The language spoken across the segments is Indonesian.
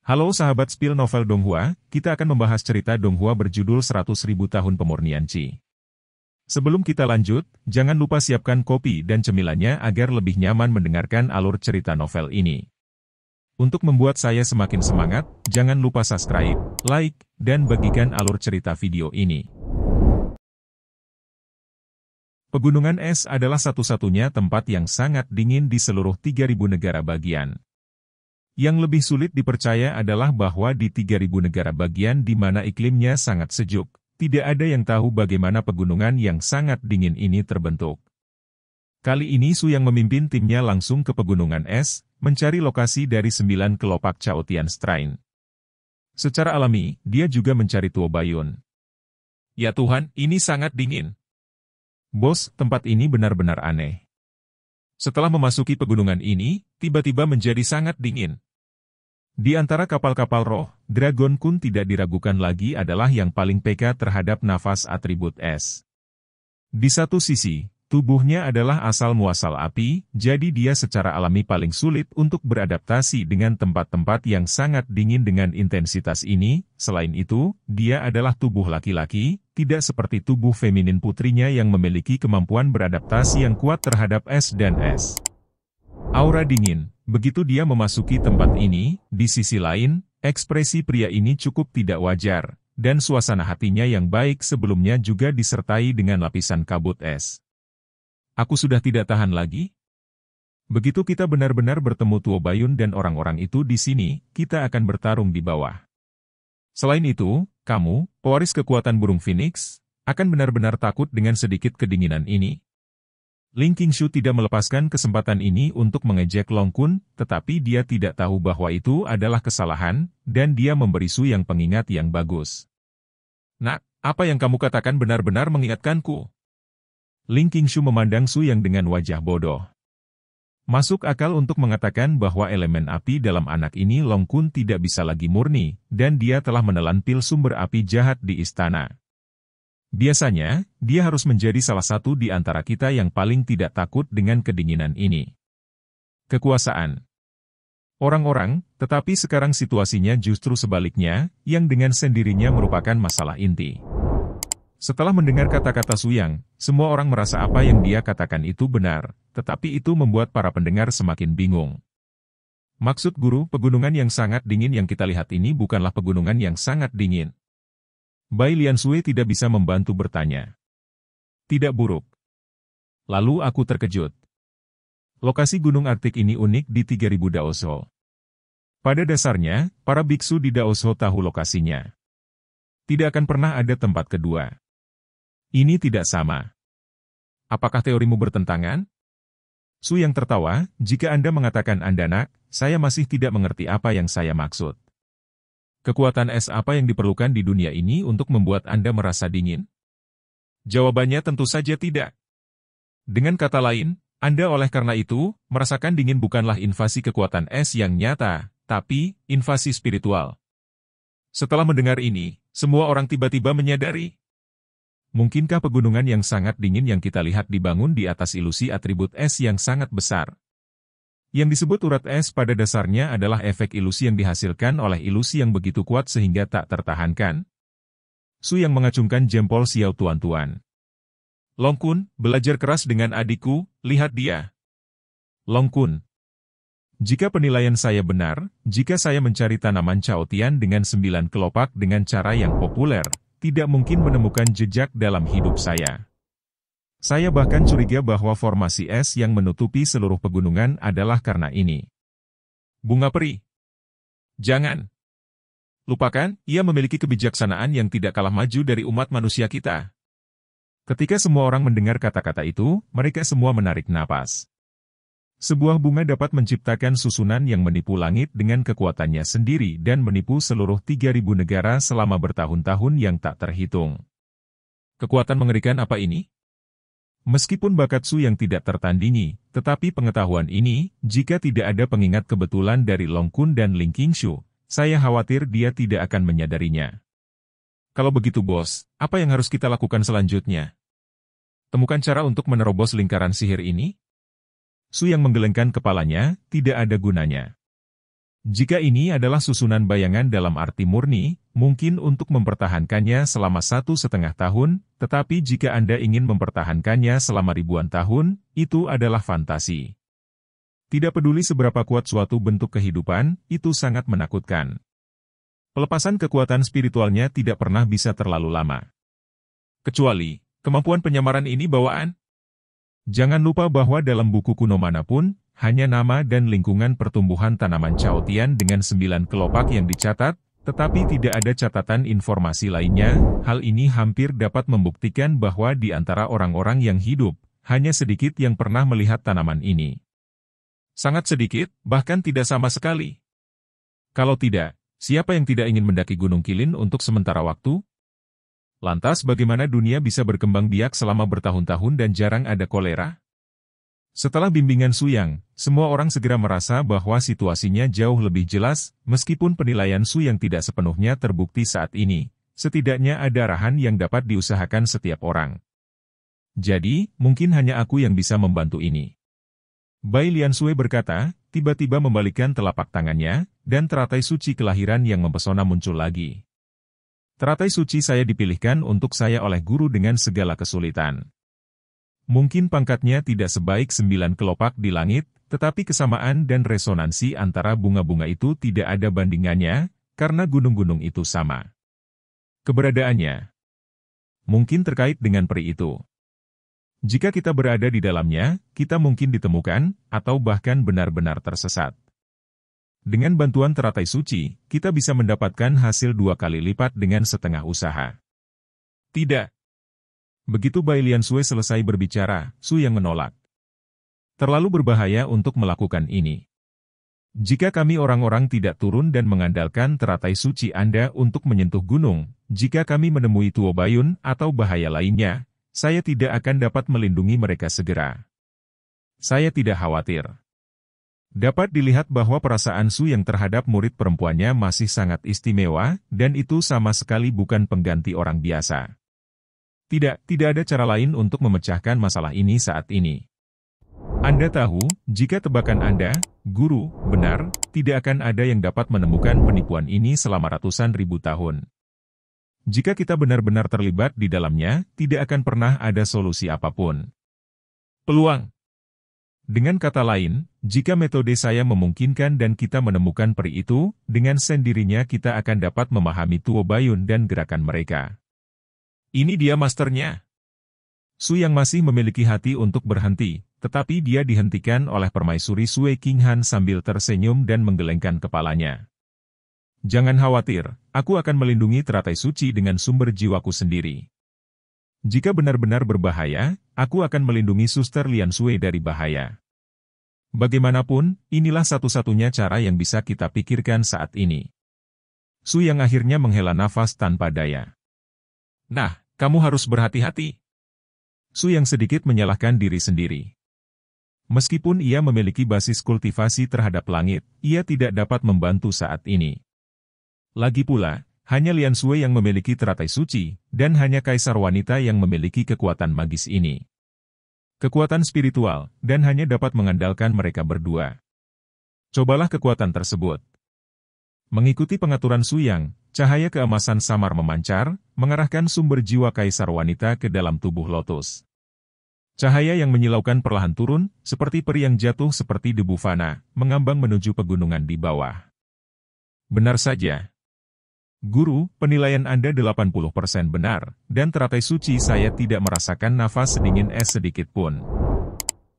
Halo sahabat spill novel Donghua, kita akan membahas cerita Donghua berjudul 100.000 tahun pemurnian Qi. Sebelum kita lanjut, jangan lupa siapkan kopi dan cemilannya agar lebih nyaman mendengarkan alur cerita novel ini. Untuk membuat saya semakin semangat, jangan lupa subscribe, like, dan bagikan alur cerita video ini. Pegunungan es adalah satu-satunya tempat yang sangat dingin di seluruh 3.000 negara bagian. Yang lebih sulit dipercaya adalah bahwa di 3.000 negara bagian di mana iklimnya sangat sejuk, tidak ada yang tahu bagaimana pegunungan yang sangat dingin ini terbentuk. Kali ini Su yang memimpin timnya langsung ke pegunungan es, mencari lokasi dari 9 kelopak Chaotian Shrine. Secara alami, dia juga mencari Tuo Bayun. Ya Tuhan, ini sangat dingin. Bos, tempat ini benar-benar aneh. Setelah memasuki pegunungan ini, tiba-tiba menjadi sangat dingin. Di antara kapal-kapal roh, Dragon Kun tidak diragukan lagi adalah yang paling peka terhadap nafas atribut es. Di satu sisi, tubuhnya adalah asal-muasal api, jadi dia secara alami paling sulit untuk beradaptasi dengan tempat-tempat yang sangat dingin dengan intensitas ini. Selain itu, dia adalah tubuh laki-laki, tidak seperti tubuh feminin putrinya yang memiliki kemampuan beradaptasi yang kuat terhadap es dan es. Aura dingin. Begitu dia memasuki tempat ini, di sisi lain, ekspresi pria ini cukup tidak wajar, dan suasana hatinya yang baik sebelumnya juga disertai dengan lapisan kabut es. Aku sudah tidak tahan lagi. Begitu kita benar-benar bertemu Tuo Bayun dan orang-orang itu di sini, kita akan bertarung di bawah. Selain itu, kamu, pewaris kekuatan burung Phoenix, akan benar-benar takut dengan sedikit kedinginan ini. Ling Qingshu tidak melepaskan kesempatan ini untuk mengejek Long Kun, tetapi dia tidak tahu bahwa itu adalah kesalahan, dan dia memberi Su yang pengingat yang bagus. Nak, apa yang kamu katakan benar-benar mengingatkanku. Ling Qingshu memandang Su yang dengan wajah bodoh. Masuk akal untuk mengatakan bahwa elemen api dalam anak ini Long Kun tidak bisa lagi murni, dan dia telah menelan pil sumber api jahat di istana. Biasanya, dia harus menjadi salah satu di antara kita yang paling tidak takut dengan kedinginan ini. Kekuasaan. Orang-orang, tetapi sekarang situasinya justru sebaliknya, yang dengan sendirinya merupakan masalah inti. Setelah mendengar kata-kata Su Yang, semua orang merasa apa yang dia katakan itu benar, tetapi itu membuat para pendengar semakin bingung. Maksud guru, pegunungan yang sangat dingin yang kita lihat ini bukanlah pegunungan yang sangat dingin. Bai Lian Sui tidak bisa membantu bertanya. Tidak buruk. Lalu aku terkejut. Lokasi gunung Arktik ini unik di 3.000 Daoso. Pada dasarnya, para biksu di Daoso tahu lokasinya. Tidak akan pernah ada tempat kedua. Ini tidak sama. Apakah teorimu bertentangan? Su yang tertawa, jika Anda mengatakan Anda nak, saya masih tidak mengerti apa yang saya maksud. Kekuatan es apa yang diperlukan di dunia ini untuk membuat Anda merasa dingin? Jawabannya tentu saja tidak. Dengan kata lain, Anda oleh karena itu, merasakan dingin bukanlah invasi kekuatan es yang nyata, tapi invasi spiritual. Setelah mendengar ini, semua orang tiba-tiba menyadari. Mungkinkah pegunungan yang sangat dingin yang kita lihat dibangun di atas ilusi atribut es yang sangat besar? Yang disebut urat es pada dasarnya adalah efek ilusi yang dihasilkan oleh ilusi yang begitu kuat sehingga tak tertahankan. Su yang mengacungkan jempol Xiao Tuan-Tuan. Long Kun, belajar keras dengan adikku, lihat dia. Long Kun. Jika penilaian saya benar, jika saya mencari tanaman Chaotian dengan 9 kelopak dengan cara yang populer, tidak mungkin menemukan jejak dalam hidup saya. Saya bahkan curiga bahwa formasi es yang menutupi seluruh pegunungan adalah karena ini. Bunga peri. Jangan. Lupakan, ia memiliki kebijaksanaan yang tidak kalah maju dari umat manusia kita. Ketika semua orang mendengar kata-kata itu, mereka semua menarik napas. Sebuah bunga dapat menciptakan susunan yang menipu langit dengan kekuatannya sendiri dan menipu seluruh 3.000 negara selama bertahun-tahun yang tak terhitung. Kekuatan mengerikan apa ini? Meskipun bakat Su yang tidak tertandingi, tetapi pengetahuan ini, jika tidak ada pengingat kebetulan dari Long Kun dan Ling Qingshu, saya khawatir dia tidak akan menyadarinya. Kalau begitu bos, apa yang harus kita lakukan selanjutnya? Temukan cara untuk menerobos lingkaran sihir ini? Su yang menggelengkan kepalanya, tidak ada gunanya. Jika ini adalah susunan bayangan dalam arti murni, mungkin untuk mempertahankannya selama 1,5 tahun, tetapi jika Anda ingin mempertahankannya selama ribuan tahun, itu adalah fantasi. Tidak peduli seberapa kuat suatu bentuk kehidupan, itu sangat menakutkan. Pelepasan kekuatan spiritualnya tidak pernah bisa terlalu lama. Kecuali, kemampuan penyamaran ini bawaan. Jangan lupa bahwa dalam buku kuno manapun, hanya nama dan lingkungan pertumbuhan tanaman Chaotian dengan 9 kelopak yang dicatat, tetapi tidak ada catatan informasi lainnya. Hal ini hampir dapat membuktikan bahwa di antara orang-orang yang hidup, hanya sedikit yang pernah melihat tanaman ini. Sangat sedikit, bahkan tidak sama sekali. Kalau tidak, siapa yang tidak ingin mendaki Gunung Qilin untuk sementara waktu? Lantas bagaimana dunia bisa berkembang biak selama bertahun-tahun dan jarang ada kolera? Setelah bimbingan Su Yang, semua orang segera merasa bahwa situasinya jauh lebih jelas, meskipun penilaian Su Yang tidak sepenuhnya terbukti saat ini, setidaknya ada arahan yang dapat diusahakan setiap orang. Jadi, mungkin hanya aku yang bisa membantu ini. Bai Liansui berkata, tiba-tiba membalikkan telapak tangannya, dan teratai suci kelahiran yang mempesona muncul lagi. Teratai suci saya dipilihkan untuk saya oleh guru dengan segala kesulitan. Mungkin pangkatnya tidak sebaik 9 kelopak di langit, tetapi kesamaan dan resonansi antara bunga-bunga itu tidak ada bandingannya, karena gunung-gunung itu sama. Keberadaannya mungkin terkait dengan peri itu. Jika kita berada di dalamnya, kita mungkin ditemukan, atau bahkan benar-benar tersesat. Dengan bantuan teratai suci, kita bisa mendapatkan hasil 2 kali lipat dengan setengah usaha. Tidak. Begitu Bai Liansui selesai berbicara, Su Yang menolak. Terlalu berbahaya untuk melakukan ini. Jika kami orang-orang tidak turun dan mengandalkan teratai suci Anda untuk menyentuh gunung, jika kami menemui Tuo Bayun atau bahaya lainnya, saya tidak akan dapat melindungi mereka segera. Saya tidak khawatir. Dapat dilihat bahwa perasaan Su Yang terhadap murid perempuannya masih sangat istimewa, dan itu sama sekali bukan pengganti orang biasa. Tidak ada cara lain untuk memecahkan masalah ini saat ini. Anda tahu, jika tebakan Anda, guru, benar, tidak akan ada yang dapat menemukan penipuan ini selama ratusan ribu tahun. Jika kita benar-benar terlibat di dalamnya, tidak akan pernah ada solusi apapun. Peluang. Dengan kata lain, jika metode saya memungkinkan dan kita menemukan peri itu, dengan sendirinya kita akan dapat memahami Tuo Bayun dan gerakan mereka. Ini dia masternya. Su Yang masih memiliki hati untuk berhenti, tetapi dia dihentikan oleh permaisuri Sue Qinghan sambil tersenyum dan menggelengkan kepalanya. Jangan khawatir, aku akan melindungi teratai suci dengan sumber jiwaku sendiri. Jika benar-benar berbahaya, aku akan melindungi Suster Liansui dari bahaya. Bagaimanapun, inilah satu-satunya cara yang bisa kita pikirkan saat ini. Su Yang akhirnya menghela nafas tanpa daya. Nah, kamu harus berhati-hati. Su Yang sedikit menyalahkan diri sendiri. Meskipun ia memiliki basis kultivasi terhadap langit, ia tidak dapat membantu saat ini. Lagi pula, hanya Liansui yang memiliki teratai suci, dan hanya kaisar wanita yang memiliki kekuatan magis ini. Kekuatan spiritual, dan hanya dapat mengandalkan mereka berdua. Cobalah kekuatan tersebut. Mengikuti pengaturan Su Yang, cahaya keemasan samar memancar, mengarahkan sumber jiwa kaisar wanita ke dalam tubuh lotus. Cahaya yang menyilaukan perlahan turun, seperti peri yang jatuh seperti debu fana, mengambang menuju pegunungan di bawah. Benar saja. Guru, penilaian Anda 80% benar, dan teratai suci saya tidak merasakan nafas sedingin es sedikit pun.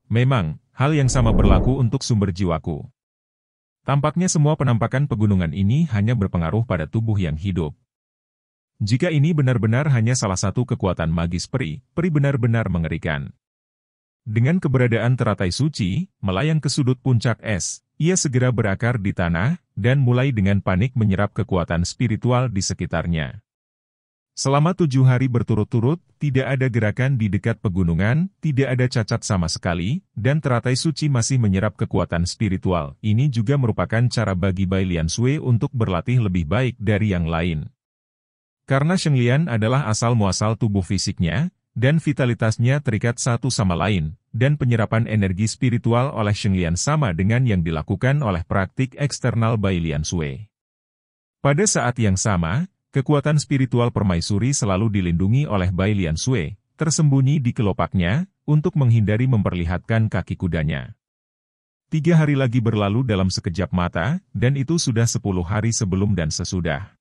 Memang, hal yang sama berlaku untuk sumber jiwaku. Tampaknya semua penampakan pegunungan ini hanya berpengaruh pada tubuh yang hidup. Jika ini benar-benar hanya salah satu kekuatan magis peri benar-benar mengerikan. Dengan keberadaan teratai suci, melayang ke sudut puncak es, ia segera berakar di tanah, dan mulai dengan panik menyerap kekuatan spiritual di sekitarnya. Selama 7 hari berturut-turut, tidak ada gerakan di dekat pegunungan, tidak ada cacat sama sekali, dan teratai suci masih menyerap kekuatan spiritual. Ini juga merupakan cara bagi Bai Liansui untuk berlatih lebih baik dari yang lain. Karena Shenglian adalah asal-muasal tubuh fisiknya, dan vitalitasnya terikat satu sama lain, dan penyerapan energi spiritual oleh Shenglian sama dengan yang dilakukan oleh praktik eksternal Bai Lian Sui. Pada saat yang sama, kekuatan spiritual permaisuri selalu dilindungi oleh Bai Lian Sui, tersembunyi di kelopaknya, untuk menghindari memperlihatkan kaki kudanya. 3 hari lagi berlalu dalam sekejap mata, dan itu sudah 10 hari sebelum dan sesudah.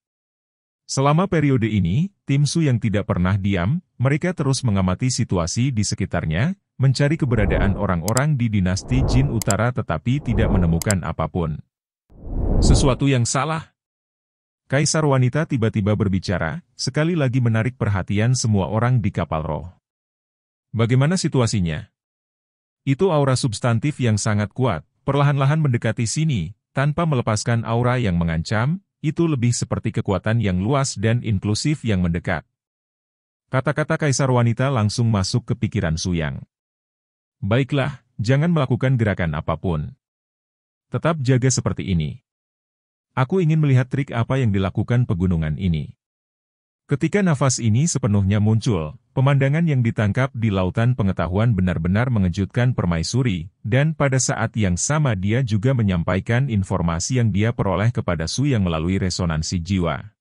Selama periode ini, tim Su yang tidak pernah diam, mereka terus mengamati situasi di sekitarnya, mencari keberadaan orang-orang di dinasti Jin Utara tetapi tidak menemukan apapun. Sesuatu yang salah. Kaisar wanita tiba-tiba berbicara, sekali lagi menarik perhatian semua orang di kapal roh. Bagaimana situasinya? Itu aura substantif yang sangat kuat, perlahan-lahan mendekati sini, tanpa melepaskan aura yang mengancam. Itu lebih seperti kekuatan yang luas dan inklusif yang mendekat. Kata-kata kaisar wanita langsung masuk ke pikiran Su Yang. Baiklah, jangan melakukan gerakan apapun. Tetap jaga seperti ini. Aku ingin melihat trik apa yang dilakukan pegunungan ini. Ketika nafas ini sepenuhnya muncul, pemandangan yang ditangkap di lautan pengetahuan benar-benar mengejutkan permaisuri, dan pada saat yang sama dia juga menyampaikan informasi yang dia peroleh kepada Su Yang melalui resonansi jiwa.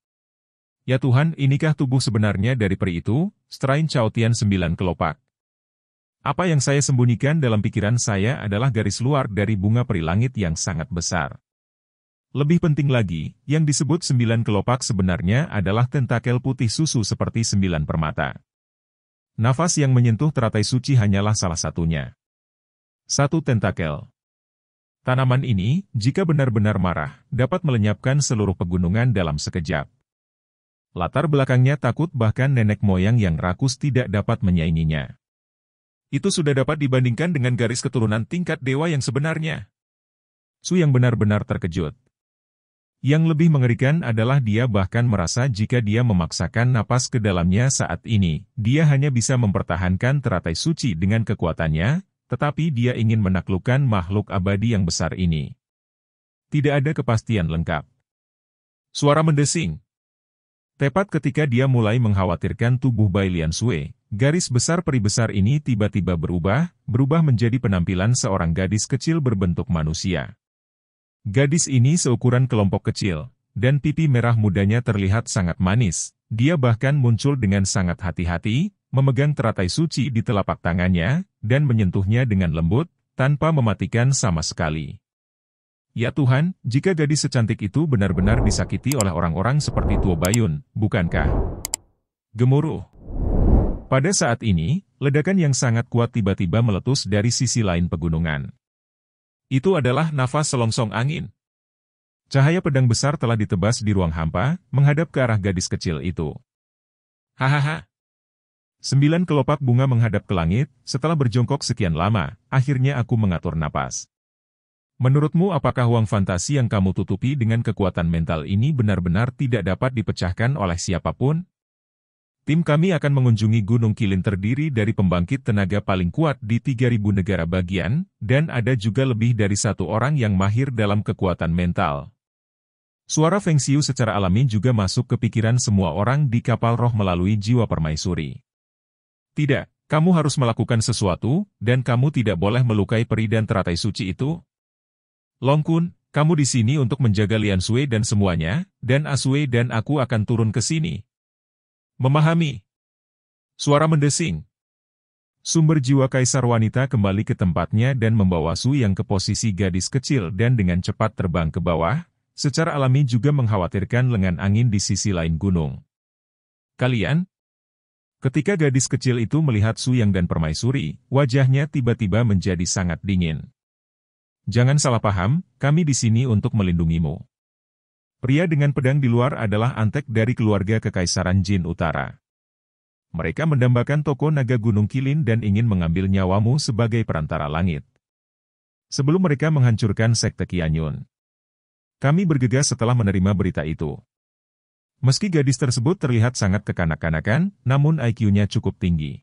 Ya Tuhan, inikah tubuh sebenarnya dari peri itu? Strain Chaotian 9 kelopak. Apa yang saya sembunyikan dalam pikiran saya adalah garis luar dari bunga peri langit yang sangat besar. Lebih penting lagi, yang disebut 9 kelopak sebenarnya adalah tentakel putih susu seperti 9 permata. Nafas yang menyentuh teratai suci hanyalah salah satunya. 1 tentakel. Tanaman ini, jika benar-benar marah, dapat melenyapkan seluruh pegunungan dalam sekejap. Latar belakangnya takut bahkan nenek moyang yang rakus tidak dapat menyainginya. Itu sudah dapat dibandingkan dengan garis keturunan tingkat dewa yang sebenarnya. Su yang benar-benar terkejut. Yang lebih mengerikan adalah dia bahkan merasa jika dia memaksakan napas ke dalamnya saat ini, dia hanya bisa mempertahankan teratai suci dengan kekuatannya, tetapi dia ingin menaklukkan makhluk abadi yang besar ini. Tidak ada kepastian lengkap. Suara mendesing. Tepat ketika dia mulai mengkhawatirkan tubuh Bai Lian Sui, garis besar peri besar ini tiba-tiba berubah menjadi penampilan seorang gadis kecil berbentuk manusia. Gadis ini seukuran kelompok kecil, dan pipi merah mudanya terlihat sangat manis. Dia bahkan muncul dengan sangat hati-hati, memegang teratai suci di telapak tangannya, dan menyentuhnya dengan lembut, tanpa mematikan sama sekali. Ya Tuhan, jika gadis secantik itu benar-benar disakiti oleh orang-orang seperti Tuo Bayun, bukankah? Gemuruh. Pada saat ini, ledakan yang sangat kuat tiba-tiba meletus dari sisi lain pegunungan. Itu adalah nafas selongsong angin. Cahaya pedang besar telah ditebas di ruang hampa, menghadap ke arah gadis kecil itu. Hahaha. 9 kelopak bunga menghadap ke langit, setelah berjongkok sekian lama, akhirnya aku mengatur napas. Menurutmu apakah uang fantasi yang kamu tutupi dengan kekuatan mental ini benar-benar tidak dapat dipecahkan oleh siapapun? Tim kami akan mengunjungi Gunung Qilin terdiri dari pembangkit tenaga paling kuat di 3.000 negara bagian, dan ada juga lebih dari 1 orang yang mahir dalam kekuatan mental. Suara Feng Xiu secara alami juga masuk ke pikiran semua orang di kapal roh melalui jiwa permaisuri. Tidak, kamu harus melakukan sesuatu, dan kamu tidak boleh melukai peri dan teratai suci itu. Long Kun, kamu di sini untuk menjaga Lian Sui dan semuanya, dan Asui dan aku akan turun ke sini. Memahami. Suara mendesing. Sumber jiwa kaisar wanita kembali ke tempatnya dan membawa Su Yang ke posisi gadis kecil dan dengan cepat terbang ke bawah, secara alami juga mengkhawatirkan lengan angin di sisi lain gunung. Kalian? Ketika gadis kecil itu melihat Su Yang dan permaisuri, wajahnya tiba-tiba menjadi sangat dingin. Jangan salah paham, kami di sini untuk melindungimu. Pria dengan pedang di luar adalah antek dari keluarga Kekaisaran Jin Utara. Mereka mendambakan toko naga Gunung Qilin dan ingin mengambil nyawamu sebagai perantara langit. Sebelum mereka menghancurkan sekte Qianyun. Kami bergegas setelah menerima berita itu. Meski gadis tersebut terlihat sangat kekanak-kanakan, namun IQ-nya cukup tinggi.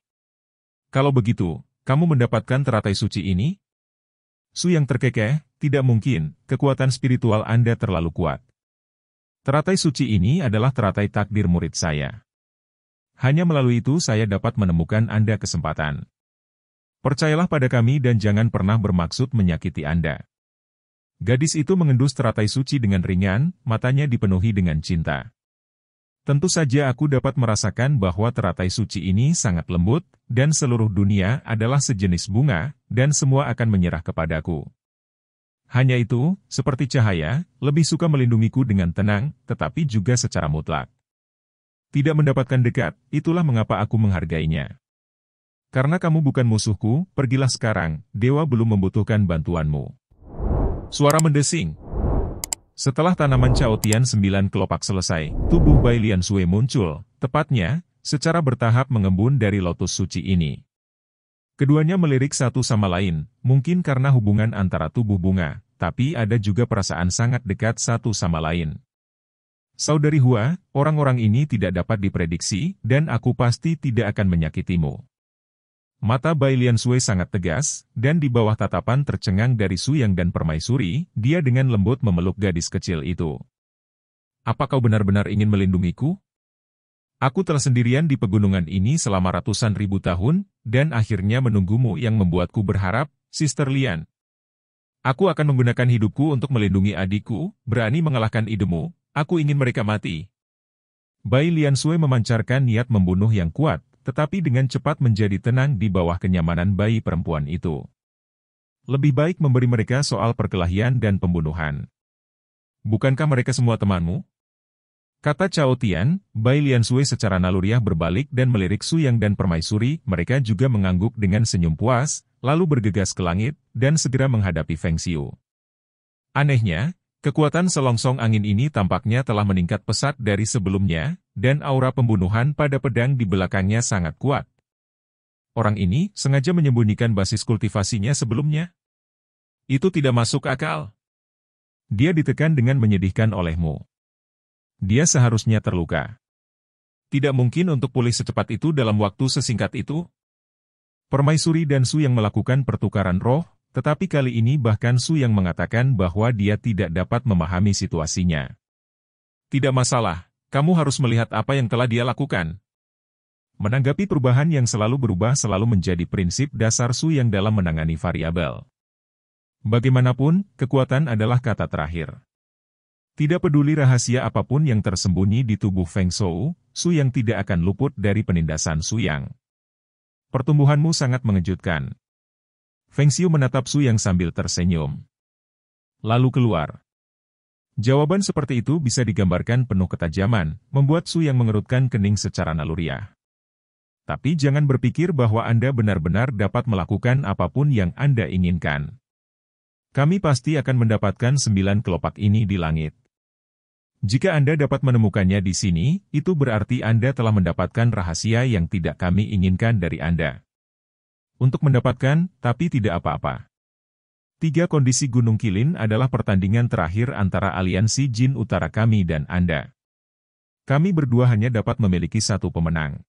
Kalau begitu, kamu mendapatkan teratai suci ini? Su Yang terkekeh, tidak mungkin, kekuatan spiritual Anda terlalu kuat. Teratai suci ini adalah teratai takdir murid saya. Hanya melalui itu saya dapat menemukan Anda kesempatan. Percayalah pada kami dan jangan pernah bermaksud menyakiti Anda. Gadis itu mengendus teratai suci dengan ringan, matanya dipenuhi dengan cinta. Tentu saja aku dapat merasakan bahwa teratai suci ini sangat lembut, dan seluruh dunia adalah sejenis bunga, dan semua akan menyerah kepadaku. Hanya itu, seperti cahaya, lebih suka melindungiku dengan tenang, tetapi juga secara mutlak. Tidak mendapatkan dekat, itulah mengapa aku menghargainya. Karena kamu bukan musuhku, pergilah sekarang, dewa belum membutuhkan bantuanmu. Suara mendesing. Setelah tanaman Chaotian 9 kelopak selesai, tubuh Bai Liansui muncul, tepatnya, secara bertahap mengembun dari lotus suci ini. Keduanya melirik satu sama lain, mungkin karena hubungan antara tubuh bunga, tapi ada juga perasaan sangat dekat satu sama lain. Saudari Hua, orang-orang ini tidak dapat diprediksi, dan aku pasti tidak akan menyakitimu. Mata Bai Liansui sangat tegas, dan di bawah tatapan tercengang dari Suyang dan Permaisuri, dia dengan lembut memeluk gadis kecil itu. Apa kau benar-benar ingin melindungiku? Aku telah sendirian di pegunungan ini selama ratusan ribu tahun, dan akhirnya menunggumu yang membuatku berharap, Sister Lian. Aku akan menggunakan hidupku untuk melindungi adikku, berani mengalahkan idemu, aku ingin mereka mati. Bai Liansui memancarkan niat membunuh yang kuat, tetapi dengan cepat menjadi tenang di bawah kenyamanan bayi perempuan itu. Lebih baik memberi mereka soal perkelahian dan pembunuhan. Bukankah mereka semua temanmu? Kata Chaotian, Bai Liansui secara naluriah berbalik dan melirik Suyang dan Permaisuri, mereka juga mengangguk dengan senyum puas, lalu bergegas ke langit, dan segera menghadapi Feng Xiu. Anehnya, kekuatan selongsong angin ini tampaknya telah meningkat pesat dari sebelumnya, dan aura pembunuhan pada pedang di belakangnya sangat kuat. Orang ini sengaja menyembunyikan basis kultivasinya sebelumnya. Itu tidak masuk akal. Dia ditekan dengan menyedihkan olehmu. Dia seharusnya terluka. Tidak mungkin untuk pulih secepat itu dalam waktu sesingkat itu. Permaisuri dan Su yang melakukan pertukaran roh, tetapi kali ini bahkan Su yang mengatakan bahwa dia tidak dapat memahami situasinya. Tidak masalah, kamu harus melihat apa yang telah dia lakukan. Menanggapi perubahan yang selalu berubah selalu menjadi prinsip dasar Su yang dalam menangani variabel. Bagaimanapun, kekuatan adalah kata terakhir. Tidak peduli rahasia apapun yang tersembunyi di tubuh Feng Shou, Su yang tidak akan luput dari penindasan Su yang. Pertumbuhanmu sangat mengejutkan. Feng Xiu menatap Su yang sambil tersenyum. Lalu keluar. Jawaban seperti itu bisa digambarkan penuh ketajaman, membuat Su yang mengerutkan kening secara naluriah. Tapi jangan berpikir bahwa Anda benar-benar dapat melakukan apapun yang Anda inginkan. Kami pasti akan mendapatkan 9 kelopak ini di langit. Jika Anda dapat menemukannya di sini, itu berarti Anda telah mendapatkan rahasia yang tidak kami inginkan dari Anda. Untuk mendapatkan, tapi tidak apa-apa. 3 kondisi Gunung Qilin adalah pertandingan terakhir antara aliansi Jin Utara kami dan Anda. Kami berdua hanya dapat memiliki satu pemenang.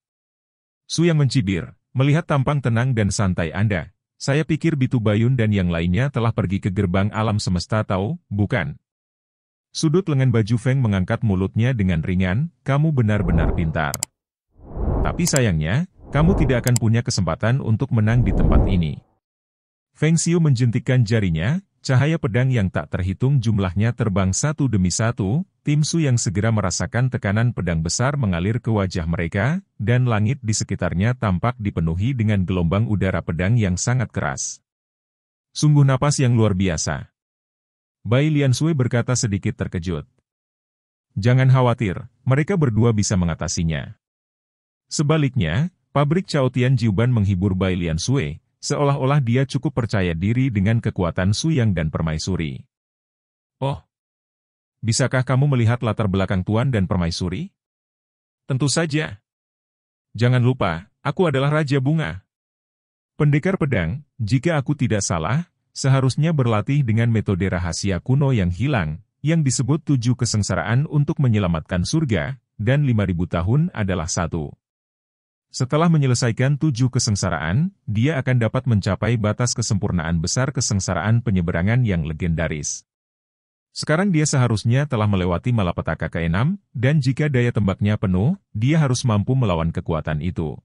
Su yang mencibir, melihat tampang tenang dan santai Anda. Saya pikir Bitu Bayun dan yang lainnya telah pergi ke gerbang alam semesta tahu, bukan? Sudut lengan baju Feng mengangkat mulutnya dengan ringan, kamu benar-benar pintar. Tapi sayangnya, kamu tidak akan punya kesempatan untuk menang di tempat ini. Feng Xiu menjentikkan jarinya, cahaya pedang yang tak terhitung jumlahnya terbang satu demi satu, tim Su yang segera merasakan tekanan pedang besar mengalir ke wajah mereka, dan langit di sekitarnya tampak dipenuhi dengan gelombang udara pedang yang sangat keras. Sungguh napas yang luar biasa. Bai Liansui berkata sedikit terkejut. Jangan khawatir, mereka berdua bisa mengatasinya. Sebaliknya, pabrik Chaotian Jiuban menghibur Bai Liansui, seolah-olah dia cukup percaya diri dengan kekuatan Suyang dan Permaisuri. Oh, bisakah kamu melihat latar belakang Tuan dan Permaisuri? Tentu saja. Jangan lupa, aku adalah Raja Bunga. Pendekar pedang, jika aku tidak salah, seharusnya berlatih dengan metode rahasia kuno yang hilang, yang disebut 7 kesengsaraan untuk menyelamatkan surga, dan 5.000 tahun adalah 1. Setelah menyelesaikan 7 kesengsaraan, dia akan dapat mencapai batas kesempurnaan besar kesengsaraan penyeberangan yang legendaris. Sekarang dia seharusnya telah melewati malapetaka ke-6, dan jika daya tembaknya penuh, dia harus mampu melawan kekuatan itu.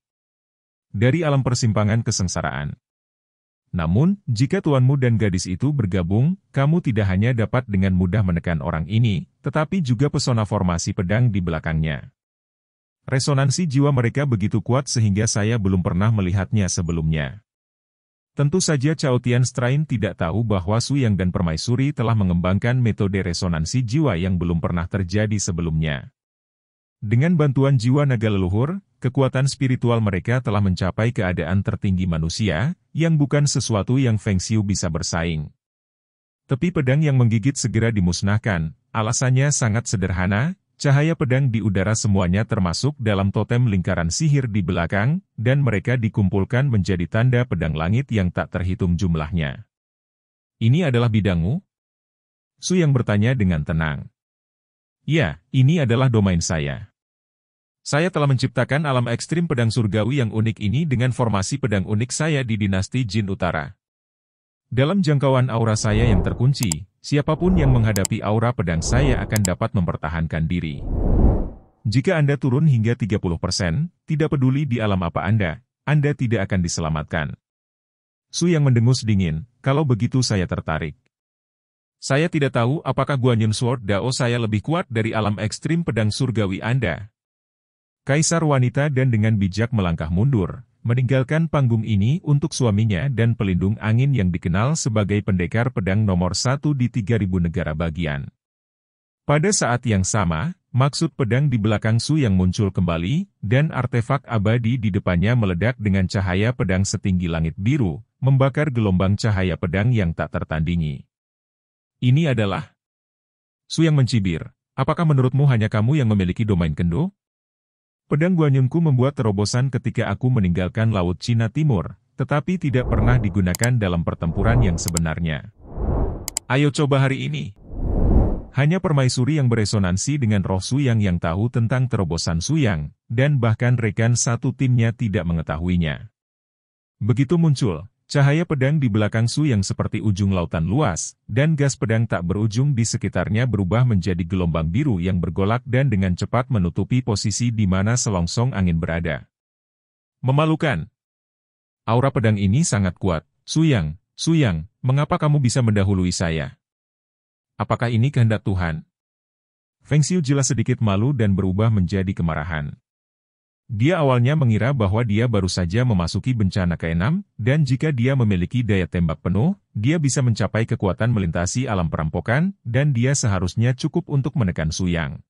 Dari alam persimpangan kesengsaraan. Namun, jika tuanmu dan gadis itu bergabung, kamu tidak hanya dapat dengan mudah menekan orang ini, tetapi juga pesona formasi pedang di belakangnya. Resonansi jiwa mereka begitu kuat sehingga saya belum pernah melihatnya sebelumnya. Tentu saja Cao Tianstrain tidak tahu bahwa Su Yang dan Permaisuri telah mengembangkan metode resonansi jiwa yang belum pernah terjadi sebelumnya. Dengan bantuan jiwa naga leluhur, kekuatan spiritual mereka telah mencapai keadaan tertinggi manusia, yang bukan sesuatu yang Feng Xiu bisa bersaing. Tepi pedang yang menggigit segera dimusnahkan, alasannya sangat sederhana, cahaya pedang di udara semuanya termasuk dalam totem lingkaran sihir di belakang, dan mereka dikumpulkan menjadi tanda pedang langit yang tak terhitung jumlahnya. Ini adalah bidangmu? Su Yang bertanya dengan tenang. Ya, ini adalah domain saya. Saya telah menciptakan alam ekstrim pedang surgawi yang unik ini dengan formasi pedang unik saya di dinasti Jin Utara. Dalam jangkauan aura saya yang terkunci, siapapun yang menghadapi aura pedang saya akan dapat mempertahankan diri. Jika Anda turun hingga 30%, tidak peduli di alam apa Anda tidak akan diselamatkan. Su Yang mendengus dingin, kalau begitu saya tertarik. Saya tidak tahu apakah Guanyin Sword Dao saya lebih kuat dari alam ekstrim pedang surgawi Anda. Kaisar wanita dan dengan bijak melangkah mundur, meninggalkan panggung ini untuk suaminya dan pelindung angin yang dikenal sebagai pendekar pedang nomor 1 di 3000 negara bagian. Pada saat yang sama, maksud pedang di belakang Su Yang muncul kembali, dan artefak abadi di depannya meledak dengan cahaya pedang setinggi langit biru, membakar gelombang cahaya pedang yang tak tertandingi. Ini adalah... Su Yang mencibir, apakah menurutmu hanya kamu yang memiliki domain kendo? Pedang Guanyunku membuat terobosan ketika aku meninggalkan Laut Cina Timur, tetapi tidak pernah digunakan dalam pertempuran yang sebenarnya. Ayo coba hari ini. Hanya Permaisuri yang beresonansi dengan roh Su Yang yang tahu tentang terobosan Su Yang, dan bahkan rekan satu timnya tidak mengetahuinya. Begitu muncul, cahaya pedang di belakang Su Yang seperti ujung lautan luas, dan gas pedang tak berujung di sekitarnya berubah menjadi gelombang biru yang bergolak dan dengan cepat menutupi posisi di mana selongsong angin berada. Memalukan. Aura pedang ini sangat kuat. Su Yang, mengapa kamu bisa mendahului saya? Apakah ini kehendak Tuhan? Feng Xiu jelas sedikit malu dan berubah menjadi kemarahan. Dia awalnya mengira bahwa dia baru saja memasuki bencana ke-6, dan jika dia memiliki daya tembak penuh, dia bisa mencapai kekuatan melintasi alam perampokan, dan dia seharusnya cukup untuk menekan Su Yang.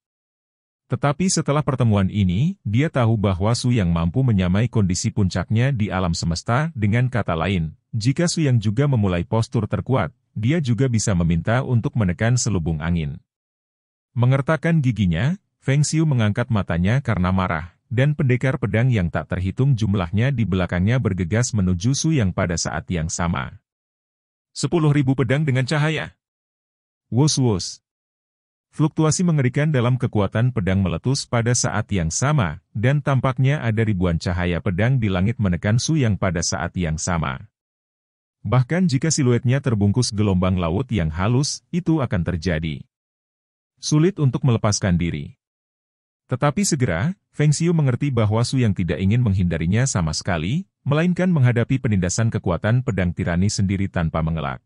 Tetapi setelah pertemuan ini, dia tahu bahwa Su Yang mampu menyamai kondisi puncaknya di alam semesta, dengan kata lain, jika Su Yang juga memulai postur terkuat, dia juga bisa meminta untuk menekan selubung angin. Mengertakkan giginya, Feng Xiu mengangkat matanya karena marah. Dan pendekar pedang yang tak terhitung jumlahnya di belakangnya bergegas menuju Su Yang pada saat yang sama. 10.000 pedang dengan cahaya. Wus-wus. Fluktuasi mengerikan dalam kekuatan pedang meletus pada saat yang sama, dan tampaknya ada ribuan cahaya pedang di langit menekan Su Yang pada saat yang sama. Bahkan jika siluetnya terbungkus gelombang laut yang halus, itu akan terjadi. Sulit untuk melepaskan diri. Tetapi segera, Feng Xiu mengerti bahwa Su Yang tidak ingin menghindarinya sama sekali, melainkan menghadapi penindasan kekuatan pedang tirani sendiri tanpa mengelak.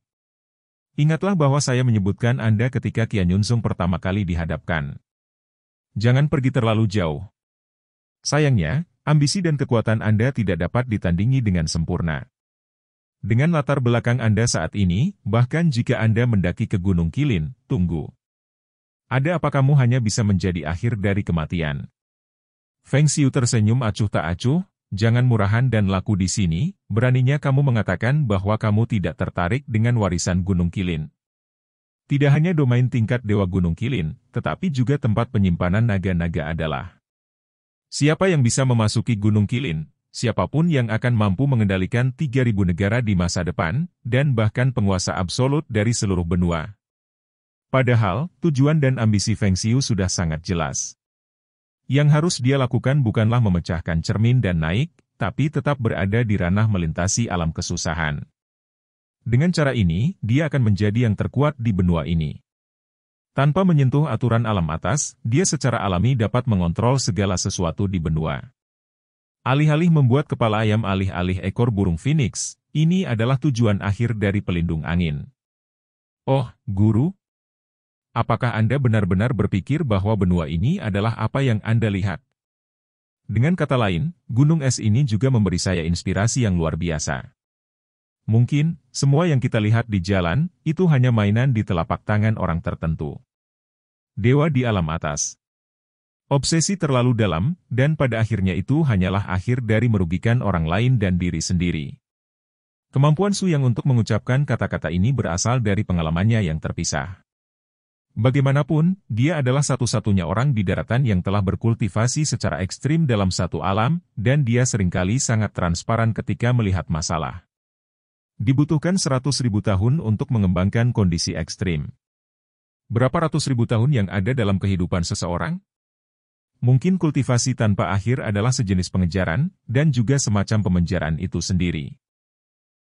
Ingatlah bahwa saya menyebutkan Anda ketika Qian Yunsung pertama kali dihadapkan. Jangan pergi terlalu jauh. Sayangnya, ambisi dan kekuatan Anda tidak dapat ditandingi dengan sempurna. Dengan latar belakang Anda saat ini, bahkan jika Anda mendaki ke Gunung Qilin, tunggu. Ada apa kamu hanya bisa menjadi akhir dari kematian? Feng Xiu tersenyum acuh tak acuh, jangan murahan dan laku di sini, beraninya kamu mengatakan bahwa kamu tidak tertarik dengan warisan Gunung Qilin. Tidak hanya domain tingkat Dewa Gunung Qilin, tetapi juga tempat penyimpanan naga-naga adalah. Siapa yang bisa memasuki Gunung Qilin? Siapapun yang akan mampu mengendalikan 3.000 negara di masa depan, dan bahkan penguasa absolut dari seluruh benua. Padahal, tujuan dan ambisi Feng Xiu sudah sangat jelas. Yang harus dia lakukan bukanlah memecahkan cermin dan naik, tapi tetap berada di ranah melintasi alam kesusahan. Dengan cara ini, dia akan menjadi yang terkuat di benua ini. Tanpa menyentuh aturan alam atas, dia secara alami dapat mengontrol segala sesuatu di benua. Alih-alih membuat kepala ayam alih-alih ekor burung phoenix, Ini adalah tujuan akhir dari pelindung angin. Oh, Guru, apakah Anda benar-benar berpikir bahwa benua ini adalah apa yang Anda lihat? Dengan kata lain, gunung es ini juga memberi saya inspirasi yang luar biasa. Mungkin, semua yang kita lihat di jalan, itu hanya mainan di telapak tangan orang tertentu. Dewa di alam atas. Obsesi terlalu dalam, dan pada akhirnya itu hanyalah akhir dari merugikan orang lain dan diri sendiri. Kemampuan Su Yang untuk mengucapkan kata-kata ini berasal dari pengalamannya yang terpisah. Bagaimanapun, dia adalah satu-satunya orang di daratan yang telah berkultivasi secara ekstrim dalam satu alam, dan dia seringkali sangat transparan ketika melihat masalah. Dibutuhkan 100.000 tahun untuk mengembangkan kondisi ekstrim. Berapa ratus ribu tahun yang ada dalam kehidupan seseorang? Mungkin kultivasi tanpa akhir adalah sejenis pengejaran, dan juga semacam pemenjaraan itu sendiri.